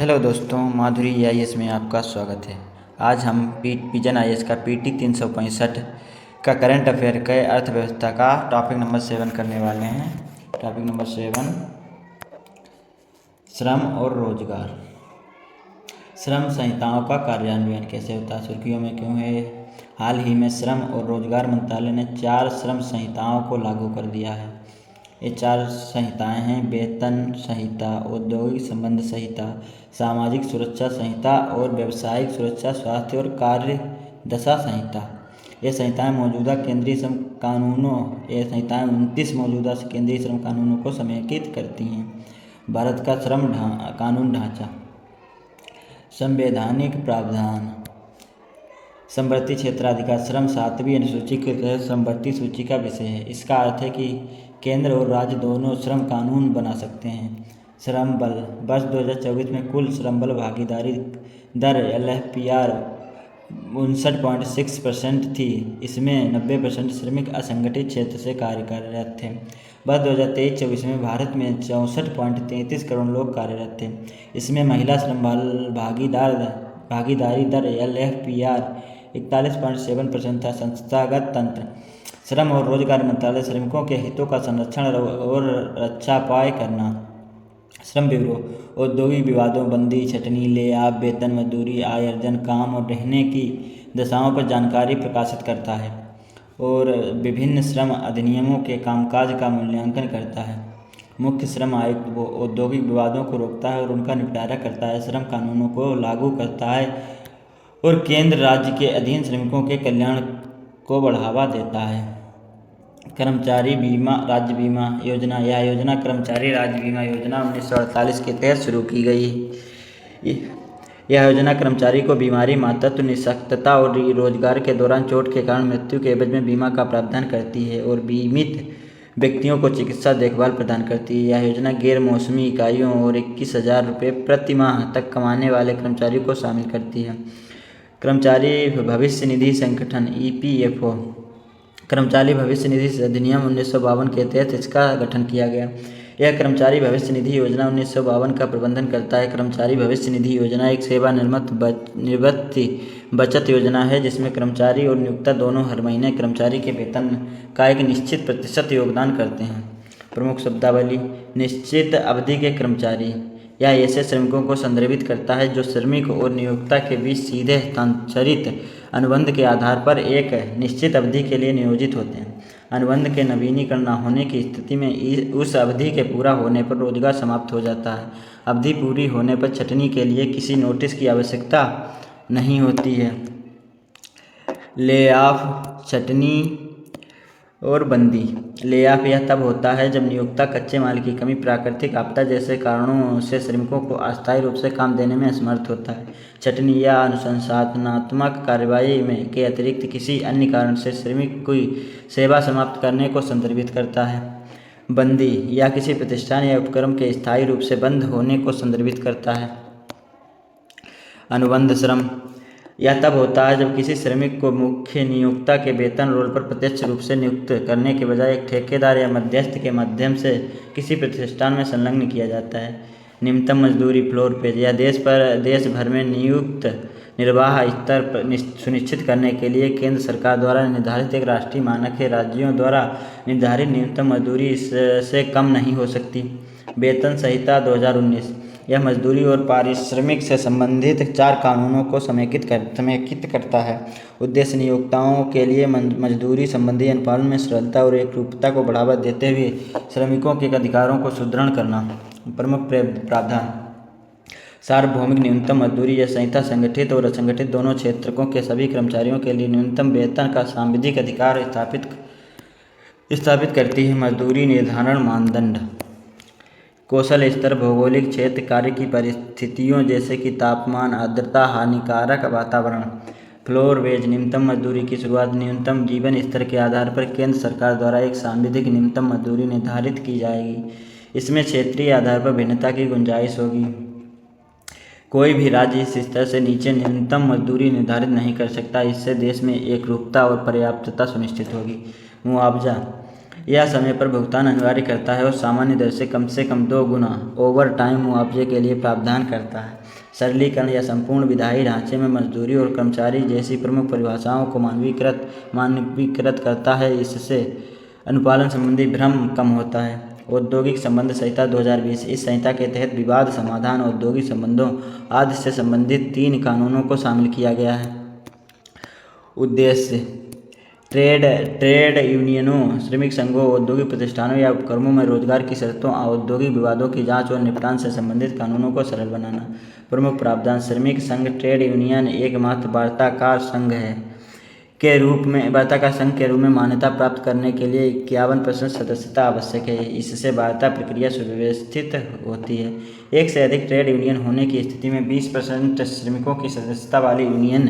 Hello दोस्तों, माधुरी IAS में आपका स्वागत है। आज हम पिजन आईएएस का पीटी 365 का करंट अफेयर के अर्थव्यवस्था का टॉपिक नंबर 7 करने वाले हैं। टॉपिक नंबर 7, श्रम और रोजगार। श्रम संहिताओं का कार्यान्वयन कैसे होता है, सुर्खियों में क्यों है? हाल ही में श्रम और रोजगार मंत्रालय ने 4 श्रम संहिताओं को लागू कर दिया है। ये 4 संहिताएं हैं: वेतन संहिता, औद्योगिक संबंध संहिता, सामाजिक सुरक्षा संहिता और व्यावसायिक सुरक्षा, स्वास्थ्य और कार्य दशा संहिता। ये संहिताएं मौजूदा केंद्रीय श्रम कानूनों ये संहिताएं 29 मौजूदा केंद्रीय श्रम कानूनों को समेकित करती हैं। भारत का श्रम कानून ढांचा। संवैधानिक प्रावधान। समवर्ती क्षेत्राधिकार श्रम 7वीं अनुसूची के तहत समवर्ती सूची का विषय है। इसका अर्थ है कि केंद्र और राज्य दोनों श्रम कानून बना सकते हैं। श्रम बल। वर्ष 2024 में कुल श्रम बल भागीदारी दर LFPR 59.6% थी। इसमें 90% श्रमिक असंगठित क्षेत्र से कार्य कररत थे। वर्ष 2023-24 में भारत में 64.33 करोड़ लोग कार्यरत थे। इसमें महिला श्रम बल भागीदारी दर LFPR 41.7% था। संस्थागत तंत्र। श्रम और रोजगार मंत्रालय श्रमिकों के हितों का संरक्षण और रक्षा पाए करना। श्रम ब्यूरो औद्योगिक विवादों, बंदी, छटनी, ले-ऑफ, वेतन, मजदूरी, आय अर्जन, काम और रहने की दशाओं पर जानकारी प्रकाशित करता है और विभिन्न श्रम अधिनियमों के कामकाज का मूल्यांकन करता है। मुख्य श्रम आयुक्त औद्योगिक विवादों को रोकता है और उनका निपटारा करता है, श्रम कानूनों को लागू करता है और केंद्र राज्य के अधीन श्रमिकों के कल्याण को बढ़ावा देता है। कर्मचारी बीमा राज्य बीमा योजना। यह योजना कर्मचारी राज्य बीमा योजना 1948 के तहत शुरू की गई। यह योजना कर्मचारी को बीमारी, मातृत्व, निःशक्तता और रोजगार के दौरान चोट के कारण मृत्यु के एवज में बीमा का प्रावधान करती है और बीमित व्यक्तियों को चिकित्सा देखभाल प्रदान करती है। यह योजना गैर मौसमी इकाइयों और 21,000 रुपये प्रति माह तक कमाने वाले कर्मचारियों को शामिल करती है। कर्मचारी भविष्य निधि संगठन EPFO। कर्मचारी भविष्य निधि अधिनियम 1952 के तहत इसका गठन किया गया। यह कर्मचारी भविष्य निधि योजना 1952 का प्रबंधन करता है। कर्मचारी भविष्य निधि योजना एक सेवानिवृत्ति बचत योजना है जिसमें कर्मचारी और नियोक्ता दोनों हर महीने कर्मचारी के वेतन का एक निश्चित प्रतिशत योगदान करते हैं। प्रमुख शब्दावली। निश्चित अवधि के कर्मचारी। यह ऐसे श्रमिकों को संदर्भित करता है जो श्रमिक और नियोक्ता के बीच सीधे हस्तांतरित अनुबंध के आधार पर एक निश्चित अवधि के लिए नियोजित होते हैं। अनुबंध के नवीनीकरण न होने की स्थिति में उस अवधि के पूरा होने पर रोजगार समाप्त हो जाता है। अवधि पूरी होने पर छंटनी के लिए किसी नोटिस की आवश्यकता नहीं होती है। ले-ऑफ, छंटनी और बंदी। ले-ऑफ यह तब होता है जब नियोक्ता कच्चे माल की कमी, प्राकृतिक आपदा जैसे कारणों से श्रमिकों को अस्थायी रूप से काम देने में असमर्थ होता है। छंटनी या अनुशंसात्मक कार्रवाई में के अतिरिक्त किसी अन्य कारण से श्रमिक की सेवा समाप्त करने को संदर्भित करता है। बंदी या किसी प्रतिष्ठान या उपक्रम के स्थायी रूप से बंद होने को संदर्भित करता है। अनुबंध श्रम यह तब होता है जब किसी श्रमिक को मुख्य नियोक्ता के वेतन रोल पर प्रत्यक्ष रूप से नियुक्त करने के बजाय एक ठेकेदार या मध्यस्थ के माध्यम से किसी प्रतिष्ठान में संलग्न किया जाता है। न्यूनतम मजदूरी फ्लोर पेज। यह देश भर में नियुक्त निर्वाह स्तर सुनिश्चित करने के लिए केंद्र सरकार द्वारा निर्धारित एक राष्ट्रीय मानक है। राज्यों द्वारा निर्धारित न्यूनतम मजदूरी इससे कम नहीं हो सकती। वेतन संहिता 2019। यह मजदूरी और पारिश्रमिक से संबंधित 4 कानूनों को समेकित करता है। उद्देश्य नियोक्ताओं के लिए मजदूरी संबंधी अनुपालन में सरलता और एकरूपता को बढ़ावा देते हुए श्रमिकों के अधिकारों को सुदृढ़ करना। प्रमुख प्रावधान। सार्वभौमिक न्यूनतम मजदूरी। यह संहिता संगठित और असंगठित दोनों क्षेत्रों के सभी कर्मचारियों के लिए न्यूनतम वेतन का सांविधिक अधिकार स्थापित करती है। मजदूरी निर्धारण मानदंड। कौशल स्तर, भौगोलिक क्षेत्र, कार्य की परिस्थितियों जैसे कि तापमान, आर्द्रता, हानिकारक वातावरण। Floor wage. न्यूनतम मजदूरी की शुरुआत न्यूनतम जीवन स्तर के आधार पर केंद्र सरकार द्वारा एक सांविधिक न्यूनतम मजदूरी निर्धारित की जाएगी। इसमें क्षेत्रीय आधार पर भिन्नता की गुंजाइश होगी। कोई भी राज्य इस स्तर से नीचे न्यूनतम मजदूरी निर्धारित नहीं कर सकता। इससे देश में एकरूपता और पर्याप्तता सुनिश्चित होगी। मुआवजा। यह समय पर भुगतान अनिवार्य करता है और सामान्य दर से कम 2 गुना ओवर टाइम मुआवजे के लिए प्रावधान करता है। सरलीकरण या संपूर्ण विधायी ढांचे में मजदूरी और कर्मचारी जैसी प्रमुख परिभाषाओं को मानकीकृत करता है। इससे अनुपालन संबंधी भ्रम कम होता है। औद्योगिक संबंध संहिता 2020। इस संहिता के तहत विवाद समाधान, औद्योगिक संबंधों आदि से संबंधित 3 कानूनों को शामिल किया गया है। उद्देश्य ट्रेड यूनियनों, श्रमिक संघों, औद्योगिक प्रतिष्ठानों या उपक्रमों में रोजगार की शर्तों, औद्योगिक विवादों की जांच और निपटान से संबंधित कानूनों को सरल बनाना। प्रमुख प्रावधान। श्रमिक संघ ट्रेड यूनियन एकमात्र वार्ताकार संघ के रूप में मान्यता प्राप्त करने के लिए 51% सदस्यता आवश्यक है। इससे वार्ता प्रक्रिया सुव्यवस्थित होती है। एक से अधिक ट्रेड यूनियन होने की स्थिति में 20% श्रमिकों की सदस्यता वाली यूनियन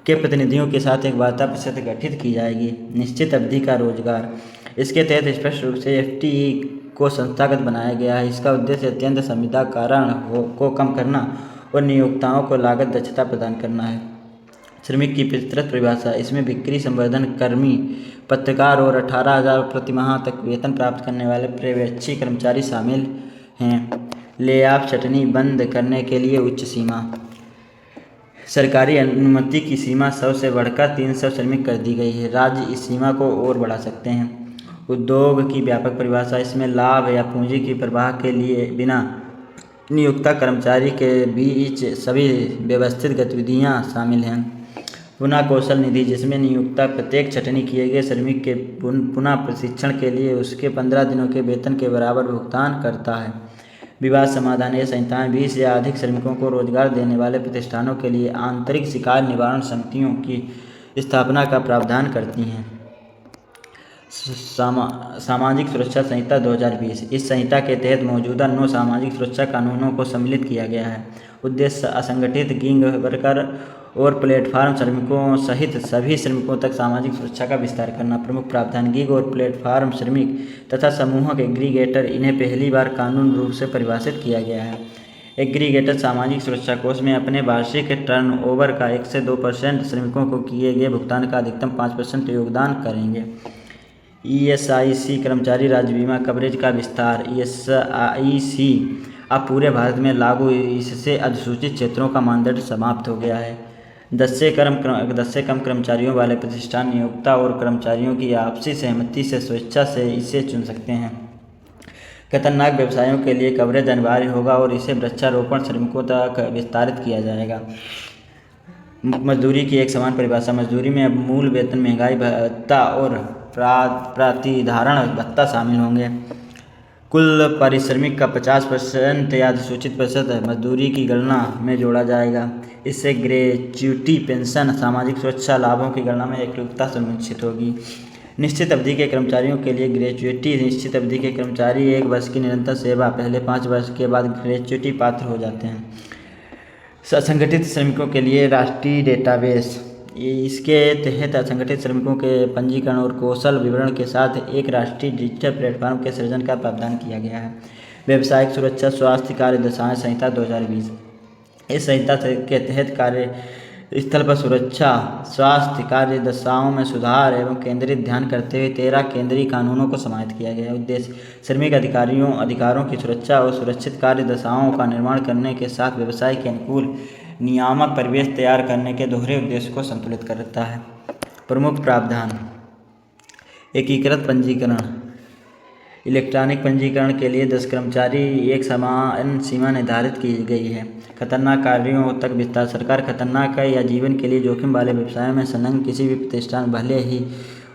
के प्रतिनिधियों के साथ एक वार्ता परिषद गठित की जाएगी। निश्चित अवधि का रोजगार। इसके तहत स्पष्ट रूप से FTE को संस्थागत बनाया गया है। इसका उद्देश्य अत्यंत संविदाकरण को कम करना और नियोक्ताओं को लागत दक्षता प्रदान करना है। श्रमिक की विस्तृत परिभाषा। इसमें बिक्री संवर्धन कर्मी, पत्रकार और 18,000 प्रति माह तक वेतन प्राप्त करने वाले पर्यवेक्षी कर्मचारी शामिल हैं। ले-ऑफ छंटनी बंद करने के लिए उच्च सीमा। सरकारी अनुमति की सीमा 100 से बढ़कर 300 श्रमिक कर दी गई है। राज्य इस सीमा को और बढ़ा सकते हैं। उद्योग की व्यापक परिभाषा। इसमें लाभ या पूंजी की प्रवाह के लिए बिना नियोक्ता कर्मचारी के बीच सभी व्यवस्थित गतिविधियां शामिल हैं। पुनः कौशल निधि, जिसमें नियोक्ता प्रत्येक छंटनी किए गए श्रमिक के पुनः प्रशिक्षण के लिए उसके 15 दिनों के वेतन के बराबर भुगतान करता है। विवाद समाधान। ये संहिताएं 20 या अधिक श्रमिकों को रोजगार देने वाले प्रतिष्ठानों के लिए आंतरिक शिकायत निवारण समितियों की स्थापना का प्रावधान करती हैं। सामाजिक सुरक्षा संहिता 2020। इस संहिता के तहत मौजूदा 9 सामाजिक सुरक्षा कानूनों को सम्मिलित किया गया है। उद्देश्य असंगठित गिग वर्कर और प्लेटफार्म श्रमिकों सहित सभी श्रमिकों तक सामाजिक सुरक्षा का विस्तार करना। प्रमुख प्रावधान। गिग और प्लेटफार्म श्रमिक तथा समूहक एग्रीगेटर, इन्हें पहली बार कानून रूप से परिभाषित किया गया है। एग्रीगेटर सामाजिक सुरक्षा कोष में अपने वार्षिक टर्नओवर का 1 से 2% श्रमिकों को किए गए भुगतान का अधिकतम 5% योगदान करेंगे। ESIC कर्मचारी राज्य बीमा कवरेज का विस्तार। ESIC अब पूरे भारत में लागू। इससे अधिसूचित क्षेत्रों का मानदंड समाप्त हो गया है। 10 से कम कर्मचारियों वाले प्रतिष्ठान नियोक्ता और कर्मचारियों की आपसी सहमति से स्वेच्छा से इसे चुन सकते हैं। खतरनाक व्यवसायों के लिए कवरेज अनिवार्य होगा और इसे वृक्षारोपण श्रमिकों तक विस्तारित किया जाएगा। मजदूरी की एक समान परिभाषा। मजदूरी में अब मूल वेतन, महंगाई भत्ता और प्रतिधारण भत्ता शामिल होंगे। कुल पारिश्रमिक का 50% या अधिसूचित प्रतिशत मजदूरी की गणना में जोड़ा जाएगा। इससे ग्रेच्युटी, पेंशन, सामाजिक सुरक्षा लाभों की गणना में एकरूपता सुनिश्चित होगी। निश्चित अवधि के कर्मचारियों के लिए ग्रेच्युटी। निश्चित अवधि के कर्मचारी 1 वर्ष की निरंतर सेवा, पहले 5 वर्ष के बाद ग्रेच्युटी पात्र हो जाते हैं। असंगठित श्रमिकों के लिए राष्ट्रीय डेटाबेस। इसके तहत असंगठित श्रमिकों के पंजीकरण और कौशल विवरण के साथ एक राष्ट्रीय डिजिटल प्लेटफॉर्म के सृजन का प्रावधान किया गया है। व्यावसायिक सुरक्षा स्वास्थ्य कार्य दशाएं संहिता 2020। इस संहिता के तहत कार्यस्थल पर सुरक्षा स्वास्थ्य कार्य दशाओं में सुधार एवं केंद्रित ध्यान करते हुए 13 केंद्रीय कानूनों को समाहित किया गया है। उद्देश्य श्रमिक अधिकारों की सुरक्षा और सुरक्षित कार्य दशाओं का निर्माण करने के साथ व्यवसाय के अनुकूल नियामक परिवेश तैयार करने के दोहरे उद्देश्य को संतुलित करता है। प्रमुख प्रावधान। एकीकृत पंजीकरण। इलेक्ट्रॉनिक पंजीकरण के लिए 10 कर्मचारी एक समान सीमा निर्धारित की गई है। खतरनाक कार्यों तक विस्तार। सरकार खतरनाक या जीवन के लिए जोखिम वाले व्यवसायों में संलग्न किसी भी प्रतिष्ठान, भले ही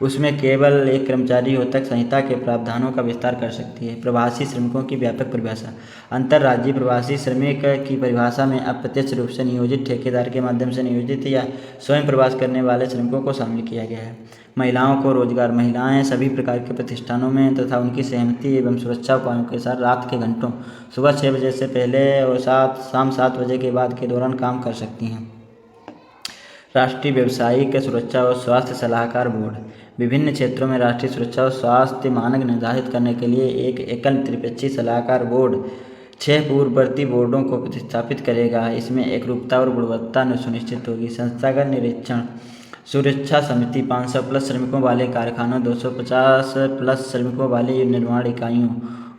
उसमें केवल 1 कर्मचारी हो, तक संहिता के प्रावधानों का विस्तार कर सकती है। प्रवासी श्रमिकों की व्यापक परिभाषा। अंतर्राज्यीय प्रवासी श्रमिक की परिभाषा में अप्रत्यक्ष रूप से नियोजित, ठेकेदार के माध्यम से नियोजित या स्वयं प्रवास करने वाले श्रमिकों को शामिल किया गया है। महिलाओं को रोजगार। महिलाएं सभी प्रकार के प्रतिष्ठानों में तथा उनकी सहमति एवं सुरक्षा उपायों के साथ रात के घंटों, सुबह 6 बजे से पहले और शाम 7 बजे के बाद के दौरान काम कर सकती हैं। राष्ट्रीय व्यावसायिक सुरक्षा और स्वास्थ्य सलाहकार बोर्ड। विभिन्न क्षेत्रों में राष्ट्रीय सुरक्षा और स्वास्थ्य मानक निर्धारित करने के लिए एक एकल त्रिपक्षीय सलाहकार बोर्ड 6 पूर्ववर्ती बोर्डों को प्रतिस्थापित करेगा। इसमें एकरूपता और गुणवत्ता सुनिश्चित होगी। संस्थागत निरीक्षण। सुरक्षा समिति 500+ श्रमिकों वाले कारखानों, 250+ श्रमिकों वाली निर्माण इकाइयों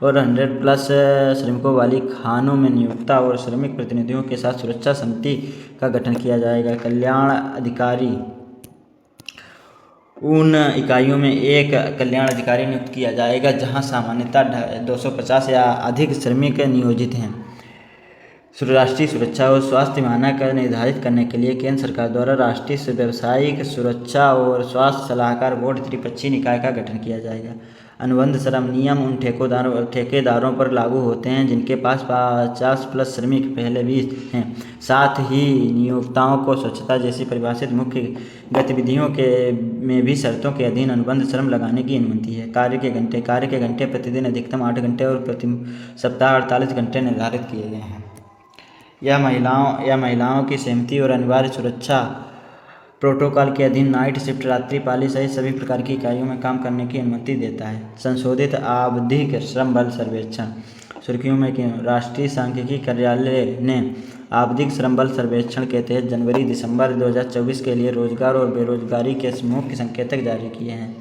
और 100+ श्रमिकों वाली खानों में नियोक्ता और श्रमिक प्रतिनिधियों के साथ सुरक्षा समिति का गठन किया जाएगा। कल्याण अधिकारी, उन इकाइयों में एक कल्याण अधिकारी नियुक्त किया जाएगा जहां सामान्यतः 250 या अधिक श्रमिक नियोजित हैं। राष्ट्रीय सुरक्षा और स्वास्थ्य मानक निर्धारित करने के लिए केंद्र सरकार द्वारा राष्ट्रीय व्यावसायिक सुरक्षा और स्वास्थ्य सलाहकार बोर्ड त्रिपक्षीय निकाय का गठन किया जाएगा। अनुबंध श्रम नियम उन ठेकेदारों पर लागू होते हैं जिनके पास 50+ श्रमिक पहले भी हैं। साथ ही नियोक्ताओं को स्वच्छता जैसी परिभाषित मुख्य गतिविधियों में भी शर्तों के अधीन अनुबंध श्रम लगाने की अनुमति है। कार्य के घंटे प्रतिदिन अधिकतम 8 घंटे और प्रति सप्ताह 48 घंटे निर्धारित किए गए हैं। यह महिलाओं की सहमति और अनिवार्य सुरक्षा प्रोटोकॉल के अधीन नाइट शिफ्ट, रात्रि पाली सहित सभी प्रकार की इकाइयों में काम करने की अनुमति देता है। संशोधित आवधिक श्रम बल सर्वेक्षण, सुर्खियों में क्यों? राष्ट्रीय सांख्यिकी कार्यालय ने आवधिक श्रम बल सर्वेक्षण के तहत जनवरी-दिसंबर 2024 के लिए रोजगार और बेरोजगारी के मुख्य संकेतक जारी किए हैं।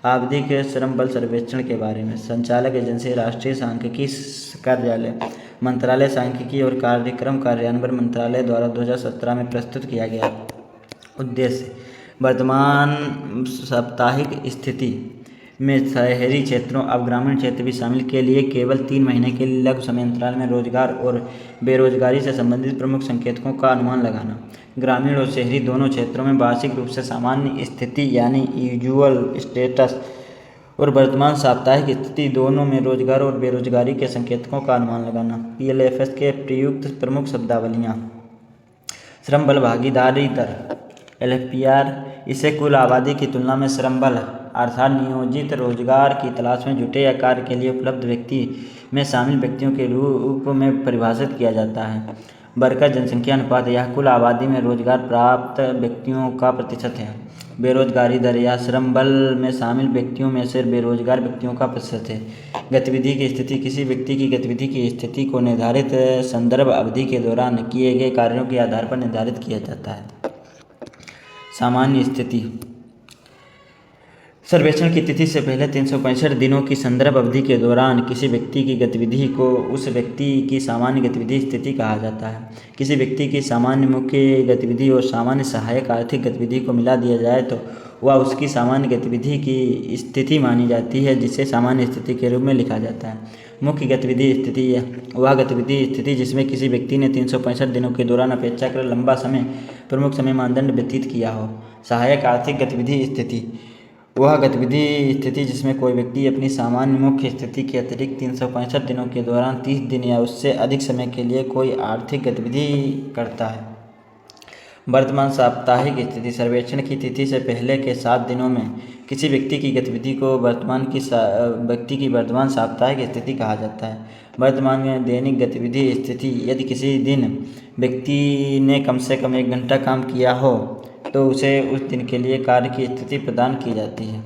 आवधिक श्रम बल सर्वेक्षण के बारे में संचालक एजेंसी राष्ट्रीय सांख्यिकी कार्यालय, मंत्रालय सांख्यिकी और कार्यक्रम कार्यान्वयन मंत्रालय द्वारा 2017 में प्रस्तुत किया गया। उद्देश्य: वर्तमान साप्ताहिक स्थिति में शहरी क्षेत्रों अब ग्रामीण क्षेत्र भी शामिल के लिए केवल 3 महीने के लघु समय अंतराल में रोजगार और बेरोजगारी से संबंधित प्रमुख संकेतकों का अनुमान लगाना। ग्रामीण और शहरी दोनों क्षेत्रों में वार्षिक रूप से सामान्य स्थिति यानी यूजुअल स्टेटस और वर्तमान साप्ताहिक स्थिति दोनों में रोजगार और बेरोजगारी के संकेतकों का अनुमान लगाना। PLFS के प्रयुक्त प्रमुख शब्दावलियाँ: श्रम बल भागीदारी दर LFPR, इसे कुल आबादी की तुलना में श्रम बल अर्थात नियोजित रोजगार की तलाश में जुटे या कार्य के लिए उपलब्ध व्यक्ति में शामिल व्यक्तियों के रूप में परिभाषित किया जाता है। वर्कर जनसंख्या अनुपात, यह कुल आबादी में रोजगार प्राप्त व्यक्तियों का प्रतिशत है। बेरोजगारी दर, या श्रम बल में शामिल व्यक्तियों में से बेरोजगार व्यक्तियों का प्रतिशत है। गतिविधि की स्थिति, किसी व्यक्ति की गतिविधि की स्थिति को निर्धारित संदर्भ अवधि के दौरान किए गए कार्यों के आधार पर निर्धारित किया जाता है। सामान्य स्थिति, सर्वेक्षण की तिथि से पहले 365 दिनों की संदर्भ अवधि के दौरान किसी व्यक्ति की गतिविधि को उस व्यक्ति की सामान्य गतिविधि स्थिति कहा जाता है। किसी व्यक्ति की सामान्य मुख्य गतिविधि और सामान्य सहायक आर्थिक गतिविधि को मिला दिया जाए तो वह उसकी सामान्य गतिविधि की स्थिति मानी जाती है, जिसे सामान्य स्थिति के रूप में लिखा जाता है। मुख्य गतिविधि स्थिति, वह गतिविधि स्थिति जिसमें किसी व्यक्ति ने 365 दिनों के दौरान अपेक्षाकृत लंबा समय प्रमुख समय मानदंड व्यतीत किया हो। सहायक आर्थिक गतिविधि स्थिति, वह गतिविधि स्थिति जिसमें कोई व्यक्ति अपनी सामान्य मुख्य स्थिति के अतिरिक्त 365 दिनों के दौरान 30 दिन या उससे अधिक समय के लिए कोई आर्थिक गतिविधि करता है। वर्तमान साप्ताहिक स्थिति, सर्वेक्षण की तिथि से पहले के 7 दिनों में किसी व्यक्ति की गतिविधि को व्यक्ति की वर्तमान साप्ताहिक स्थिति कहा जाता है। वर्तमान में दैनिक गतिविधि स्थिति, यदि किसी दिन व्यक्ति ने कम से कम 1 घंटा काम किया हो तो उसे उस दिन के लिए कार्य की स्थिति प्रदान की जाती है।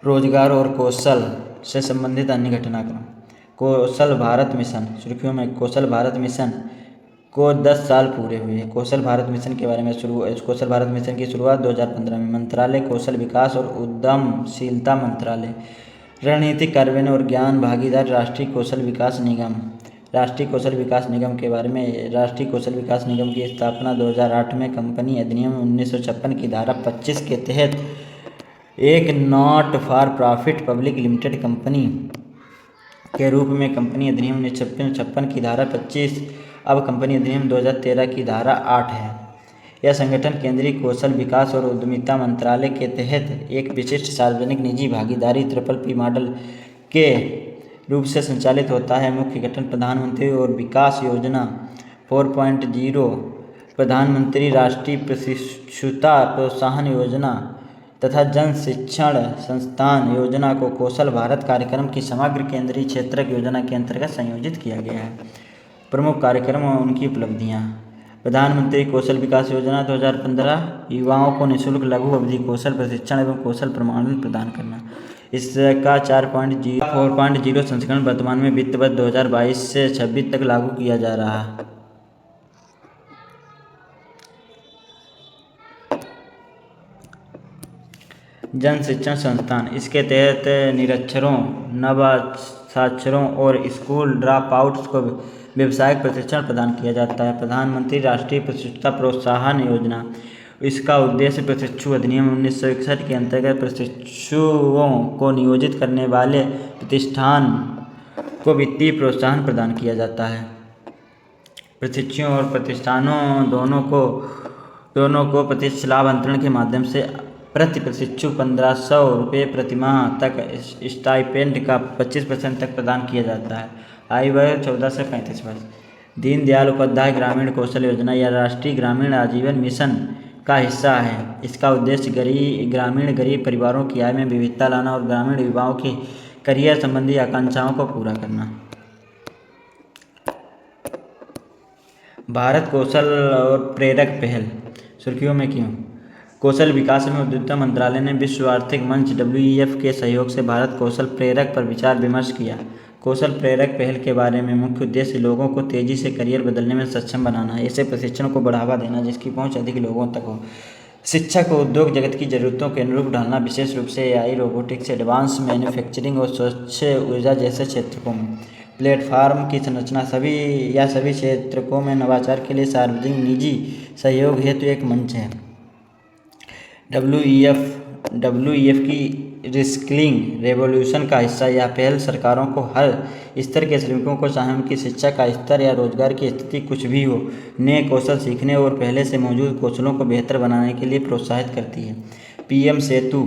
रोजगार और कौशल से संबंधित अन्य घटनाक्रम, कौशल भारत मिशन, सुर्खियों में कौशल भारत मिशन को 10 साल पूरे हुए। कौशल भारत मिशन के बारे में कौशल भारत मिशन की शुरुआत 2015 में मंत्रालय कौशल विकास और उद्यमशीलता मंत्रालय, रणनीतिक कार्यान्वयन और ज्ञान भागीदारी, राष्ट्रीय कौशल विकास निगम। राष्ट्रीय कौशल विकास निगम के बारे में, राष्ट्रीय कौशल विकास निगम की स्थापना 2008 में कंपनी अधिनियम 1956 की धारा 25 के तहत एक not for profit public limited company के रूप में कंपनी अधिनियम 1956 की धारा 25 अब कंपनी अधिनियम 2013 की धारा 8 है। यह संगठन केंद्रीय कौशल विकास और उद्यमिता मंत्रालय के तहत एक विशिष्ट सार्वजनिक निजी भागीदारी PPP मॉडल के रूप से संचालित होता है। मुख्य गठन प्रधानमंत्री और विकास योजना 4.0, प्रधानमंत्री राष्ट्रीय प्रशिक्षुता प्रोत्साहन योजना तथा जन शिक्षण संस्थान योजना को कौशल भारत कार्यक्रम की समग्र केंद्रीय क्षेत्रक योजना के अंतर्गत संयोजित किया गया है। प्रमुख कार्यक्रम और उनकी उपलब्धियाँ: प्रधानमंत्री कौशल विकास योजना 2015, युवाओं को निःशुल्क लघु अवधि कौशल प्रशिक्षण एवं कौशल प्रमाणन प्रदान करना। इसका 4.0 संस्करण वर्तमान में वित्त वर्ष 2022 से 26 तक लागू किया जा रहा है। जन शिक्षण संस्थान, इसके तहत निरक्षरों, नवासाक्षरों और स्कूल ड्रॉप आउट्स को व्यावसायिक प्रशिक्षण प्रदान किया जाता है। प्रधानमंत्री राष्ट्रीय प्रशिक्षुता प्रोत्साहन योजना, इसका उद्देश्य प्रशिक्षु अधिनियम 1961 के अंतर्गत प्रशिक्षुओं को नियोजित करने वाले प्रतिष्ठान को वित्तीय प्रोत्साहन प्रदान किया जाता है। प्रशिक्षुओं और प्रतिष्ठानों दोनों को प्रत्यक्ष लाभ अंतरण के माध्यम से प्रति प्रशिक्षु 1500 रुपये प्रति माह तक स्टाइपेंड का 25% तक प्रदान किया जाता है। आयु वर्ग 14 से 35 वर्ष। दीनदयाल उपाध्याय ग्रामीण कौशल योजना या राष्ट्रीय ग्रामीण आजीवन मिशन का हिस्सा है। इसका उद्देश्य ग्रामीण गरीब परिवारों की आय में विविधता लाना और ग्रामीण युवाओं की करियर संबंधी आकांक्षाओं को पूरा करना। भारत कौशल और प्रेरक पहल, सुर्खियों में क्यों? कौशल विकास एवं उद्यमिता मंत्रालय ने विश्व आर्थिक मंच WEF के सहयोग से भारत कौशल प्रेरक पर विचार विमर्श किया। कौशल प्रेरक पहल के बारे में मुख्य उद्देश्य लोगों को तेजी से करियर बदलने में सक्षम बनाना है। ऐसे प्रशिक्षण को बढ़ावा देना जिसकी पहुंच अधिक लोगों तक हो। शिक्षा को उद्योग जगत की जरूरतों के अनुरूप ढालना, विशेष रूप से AI, रोबोटिक्स, एडवांस मैन्युफैक्चरिंग और स्वच्छ ऊर्जा जैसे क्षेत्रों में। प्लेटफार्म की संरचना, सभी क्षेत्रों में नवाचार के लिए सार्वजनिक निजी सहयोग हेतु एक मंच है। WEF की रिस्किलिंग रेवोल्यूशन का हिस्सा यह पहल सरकारों को हर स्तर के श्रमिकों को, चाहे उनकी शिक्षा का स्तर या रोजगार की स्थिति कुछ भी हो, नए कौशल सीखने और पहले से मौजूद कौशलों को बेहतर बनाने के लिए प्रोत्साहित करती है। PM सेतु,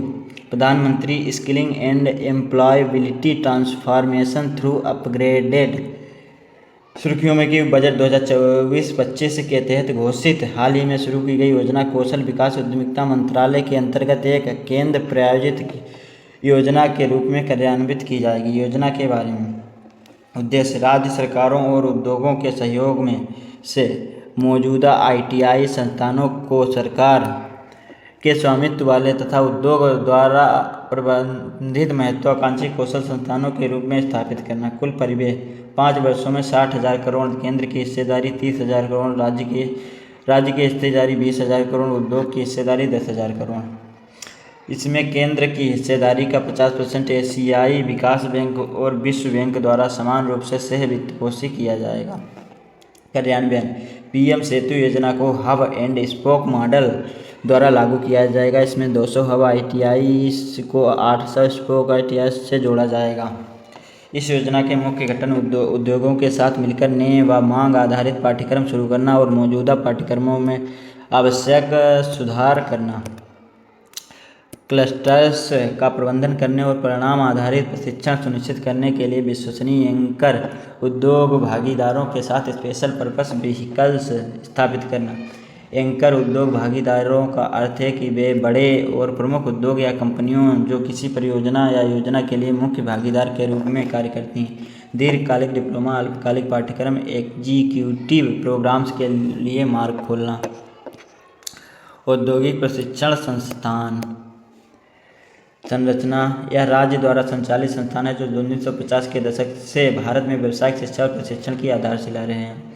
प्रधानमंत्री skilling and employability transformation through upgraded. सुर्खियों में कि बजट 2024-25 के तहत घोषित हाल ही में शुरू की गई योजना कौशल विकास उद्यमिता मंत्रालय के अंतर्गत एक केंद्र प्रायोजित योजना के रूप में कार्यान्वित की जाएगी। योजना के बारे में उद्देश्य, राज्य सरकारों और उद्योगों के सहयोग में से मौजूदा ITI संस्थानों को सरकार के स्वामित्व वाले तथा उद्योग द्वारा प्रबंधित महत्वाकांक्षी कौशल संस्थानों के रूप में स्थापित करना। कुल परिव्यय 5 वर्षों में 60,000 करोड़, केंद्र की हिस्सेदारी 30,000 करोड़, राज्य की हिस्सेदारी 20,000 करोड़, उद्योग की हिस्सेदारी 10,000 करोड़। इसमें केंद्र की हिस्सेदारी का 50% एशियाई विकास बैंक और विश्व बैंक द्वारा समान रूप से सह वित्तपोषित किया जाएगा। कार्यान्वयन, PM सेतु योजना को हब एंड स्पोक मॉडल द्वारा लागू किया जाएगा। इसमें 200 हब ITI को 800 स्पोक ITI से जोड़ा जाएगा। इस योजना के मुख्य घटक उद्योगों के साथ मिलकर नए व मांग आधारित पाठ्यक्रम शुरू करना और मौजूदा पाठ्यक्रमों में आवश्यक सुधार करना, क्लस्टर्स का प्रबंधन करने और परिणाम आधारित प्रशिक्षण सुनिश्चित करने के लिए विश्वसनीय एंकर उद्योग भागीदारों के साथ स्पेशल पर्पस व्हीकल्स स्थापित करना। एंकर उद्योग भागीदारों का अर्थ है कि वे बड़े और प्रमुख उद्योग या कंपनियों जो किसी परियोजना या योजना के लिए मुख्य भागीदार के रूप में कार्य करती हैं। दीर्घकालिक डिप्लोमा, अल्पकालिक पाठ्यक्रम, एग्जीक्यूटिव प्रोग्राम्स के लिए मार्ग खोलना। औद्योगिक प्रशिक्षण संस्थान संरचना, यह राज्य द्वारा संचालित संस्थान है जो 1950 के दशक से भारत में व्यावसायिक शिक्षा और प्रशिक्षण की आधारशिला रहे हैं।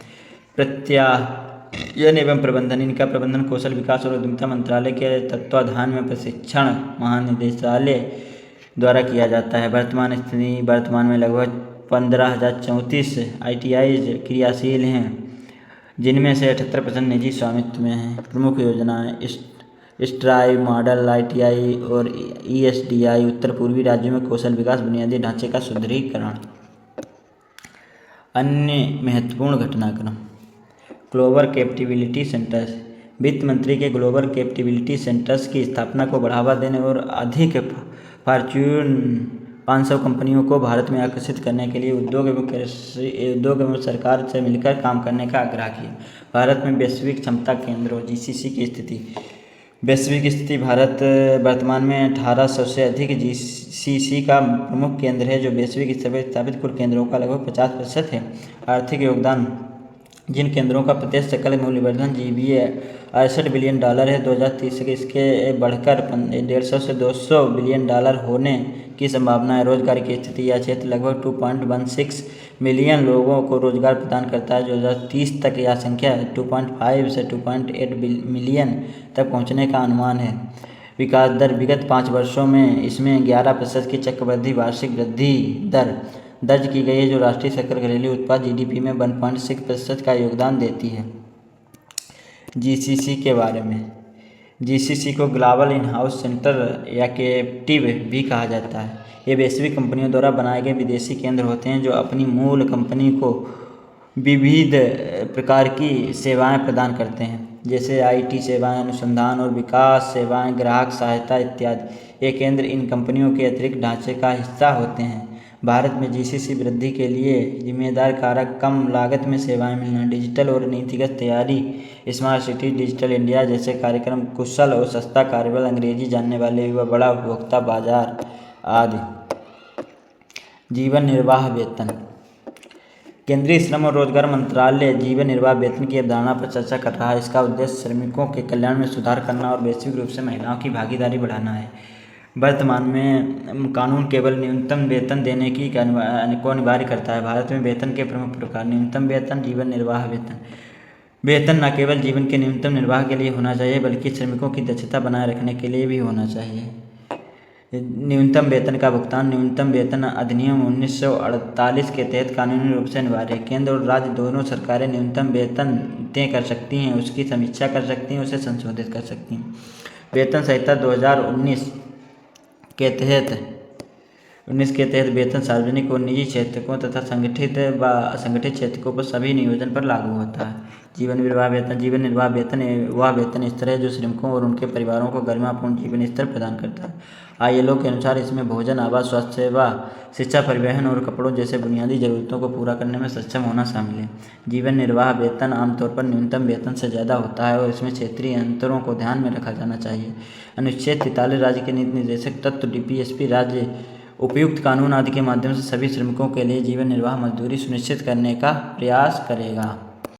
प्रत्यायन एवं प्रबंधन, इनका प्रबंधन कौशल विकास और उद्यमिता मंत्रालय के तत्वाधान में प्रशिक्षण महानिदेशालय द्वारा किया जाता है। वर्तमान में लगभग 15,034 ITI क्रियाशील हैं, जिनमें से 78% निजी स्वामित्व में हैं। प्रमुख योजनाएं, स्ट्राइव मॉडल ITI और ESDI उत्तर पूर्वी राज्यों में कौशल विकास बुनियादी ढांचे का सुदृढ़ीकरण। अन्य महत्वपूर्ण घटनाक्रम, ग्लोबल कैपेबिलिटी सेंटर्स, वित्त मंत्री के ग्लोबल कैपेबिलिटी सेंटर्स की स्थापना को बढ़ावा देने और अधिक फॉर्च्यून 500 कंपनियों को भारत में आकर्षित करने के लिए उद्योग एवं सरकार से मिलकर काम करने का आग्रह किया। भारत में वैश्विक क्षमता केंद्रों GCC की स्थिति। वैश्विक स्थिति, भारत वर्तमान में 1800 से अधिक GCC का प्रमुख केंद्र है जो वैश्विक स्तर पर स्थापित कुल केंद्रों का लगभग 50% है। आर्थिक योगदान, जिन केंद्रों का प्रत्यक्ष सकल मूल्यवर्धन GBA $68 बिलियन है, 2030 तक इसके बढ़कर 150 से $200 बिलियन होने की संभावना है। रोजगार की स्थिति, यह क्षेत्र लगभग 2.16 मिलियन लोगों को रोजगार प्रदान करता है। 2030 तक यह संख्या 2.5 से 2.8 मिलियन तक पहुंचने का अनुमान है। विकास दर विगत 5 वर्षों में इसमें 11% की चक्रवृद्धि वार्षिक वृद्धि दर दर्ज की गई है, जो राष्ट्रीय सकल घरेलू उत्पाद GDP में 1.6% का योगदान देती है। GCC के बारे में, GCC को ग्लोबल इन हाउस सेंटर या कैप्टिव भी कहा जाता है। ये वैश्विक कंपनियों द्वारा बनाए गए विदेशी केंद्र होते हैं जो अपनी मूल कंपनी को विविध प्रकार की सेवाएं प्रदान करते हैं, जैसे IT सेवाएं, अनुसंधान और विकास सेवाएं, ग्राहक सहायता इत्यादि। ये केंद्र इन कंपनियों के अतिरिक्त ढांचे का हिस्सा होते हैं। भारत में GCC वृद्धि के लिए जिम्मेदार कारक कम लागत में सेवाएं मिलना, डिजिटल और नीतिगत तैयारी, स्मार्ट सिटी, डिजिटल इंडिया जैसे कार्यक्रम, कुशल और सस्ता कार्यबल, अंग्रेजी जानने वाले युवा, बड़ा उपभोक्ता बाजार आदि। जीवन निर्वाह वेतन। केंद्रीय श्रम और रोजगार मंत्रालय जीवन निर्वाह वेतन की अवधारणा पर चर्चा कर रहा है। इसका उद्देश्य श्रमिकों के कल्याण में सुधार करना और वैश्विक रूप से महिलाओं की भागीदारी बढ़ाना है। वर्तमान में कानून केवल न्यूनतम वेतन देने की को अनिवार्य करता है। भारत में वेतन के प्रमुख प्रकार: न्यूनतम वेतन, जीवन निर्वाह वेतन। वेतन न केवल जीवन के न्यूनतम निर्वाह के लिए होना चाहिए, बल्कि श्रमिकों की दक्षता बनाए रखने के लिए भी होना चाहिए। न्यूनतम वेतन का भुगतान। न्यूनतम वेतन अधिनियम 1948 के तहत कानूनी रूप से अनिवार्य है। केंद्र और राज्य दोनों सरकारें न्यूनतम वेतन तय कर सकती हैं, उसकी समीक्षा कर सकती हैं, उसे संशोधित कर सकती हैं। वेतन संहिता 2019 के तहत वेतन सार्वजनिक और निजी क्षेत्रों तथा संगठित व असंगठित क्षेत्रों पर सभी नियोजन पर लागू होता है। जीवन निर्वाह वेतन। जीवन निर्वाह वेतन वह वेतन स्तर है जो श्रमिकों और उनके परिवारों को गरिमापूर्ण जीवन स्तर प्रदान करता है। ILO के अनुसार इसमें भोजन, आवास, स्वास्थ्य सेवा, शिक्षा, परिवहन और कपड़ों जैसे बुनियादी जरूरतों को पूरा करने में सक्षम होना शामिल है। जीवन निर्वाह वेतन आमतौर पर न्यूनतम वेतन से ज़्यादा होता है और इसमें क्षेत्रीय अंतरों को ध्यान में रखा जाना चाहिए। अनुच्छेद 43 राज्य के नीति निर्देशक तत्व DPSP राज्य उपयुक्त कानून आदि के माध्यम से सभी श्रमिकों के लिए जीवन निर्वाह मजदूरी सुनिश्चित करने का प्रयास करेगा।